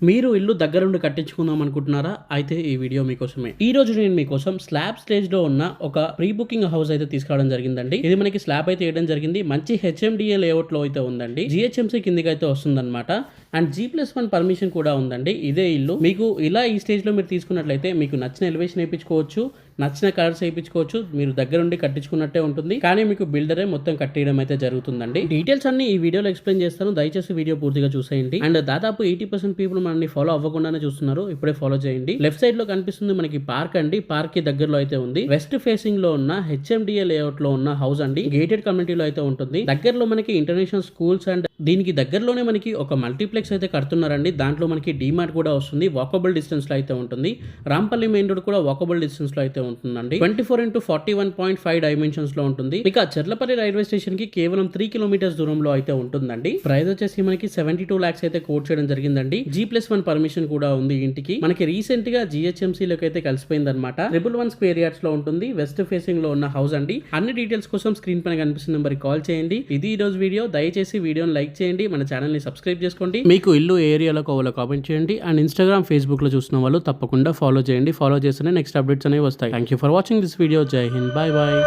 మీరు ఇల్లు దగ్గరుండి కట్టించుకుందాం అనుకుంటున్నారా? అయితే ఈ వీడియో మీకోసమే. ఈ రోజు నేను మీకోసం స్లాబ్ స్టేజ్‌లో ఉన్న ఒక ప్రీ బుకింగ్ హౌస్ అయితే తీసుకురావడం జరిగిందండి. ఇది మనకి స్లాబ్ అయితే వేయడం జరిగింది. మంచి హెచ్ఎండిఏ లేఅవుట్‌లో అయితే ఉందండి. జీహెచ్ఎంసీ కిందకైతే వస్తుందన్నమాట. అండ్ G+1 పర్మిషన్ కూడా ఉందండి. ఇదే ఇల్లు. మీకు ఇలా ఈ స్టేజ్‌లో మీరు తీసుకున్నట్లయితే మీకు నచ్చిన ఎలివేషన్ ఏపించుకోవచ్చు. నచ్చిన కలర్స్ ఏపించుకోవచ్చు. మీరు దగ్గరుండి కట్టించుకున్నట్టే ఉంటుంది. కానీ మీకు బిల్డరే మొత్తం కట్టేయడం అయితే జరుగుతుందండి. డీటెయిల్స్ అన్ని ఈ వీడియోలో ఎక్స్‌ప్లెయిన్ చేస్తాను. దయచేసి వీడియో పూర్తిగా చూసేయండి. అండ్ దాదాపు 80% పీపుల్ మనల్ని ఫాలో అవ్వకుండానే చూస్తున్నారు. ఇప్పుడే ఫాలో చేయండి. లెఫ్ట్ సైడ్ లో కనిపిస్తుంది మనకి పార్క్ అండి. పార్క్ కి దగ్గరలో అయితే ఉంది. వెస్ట్ ఫేసింగ్ లో ఉన్న హెచ్ఎండిఏ లేఅవుట్ లో ఉన్న హౌస్ అండి. గేటెడ్ కమ్యూనిటీలో అయితే ఉంటుంది. దగ్గరలో మనకి ఇంటర్నేషనల్ స్కూల్స్ అండ్ దీనికి దగ్గరలోనే మనకి ఒక మల్టీప్లెక్స్ అయితే కడుతున్నారండి. దాంట్లో మనకి డీమార్ట్ కూడా వస్తుంది. వాకబుల్ డిస్టెన్స్ లో అయితే ఉంటుంది. రాంపల్లి మెయిన్ రోడ్ కూడా వాకబుల్ డిస్టెన్స్ లో అయితే ఉంటుందండి. 24x41.5 డైమెన్షన్స్ లో ఉంటుంది. ఇక చెర్లపల్లి రైల్వే స్టేషన్ కి కేవలం 3 కిలోమీటర్స్ దూరంలో అయితే ఉంటుందండి. ప్రైస్ వచ్చేసి మనకి 72 lakhs అయితే కోట్ చేయడం జరిగిందండి. G+1 పర్మిషన్ కూడా ఉంది ఇంటికి. మనకి రీసెంట్ గా GHMC లోకి అయితే కలిసిపోయింది అనమాట. 111 స్క్వేర్ యార్డ్స్ లో ఉంటుంది. వెస్ట్ ఫేసింగ్ లో ఉన్న హౌస్ అండి. అన్ని డీటెయిల్స్ కోసం స్క్రీన్ పైన కనిపిస్తున్న నెంబర్ కి కాల్ చేయండి. ఇది ఈ రోజు వీడియో. దయచేసి వీడియోని లైక్ చేయండి. మన ఛానల్ ని సబ్స్క్రైబ్ చేసుకోండి. మీకు ఇల్లు ఏరియాలో కావాలో కామెంట్ చేయండి. అండ్ ఇన్స్టాగ్రామ్, ఫేస్బుక్ లో చూసిన వాళ్ళు తప్పకుండా ఫాలో చేయండి. ఫాలో చేస్తేనే నెక్స్ట్ అప్డేట్స్ అనేవి వస్తాయి. Thank you for watching this video. జై హింద్. Bye bye.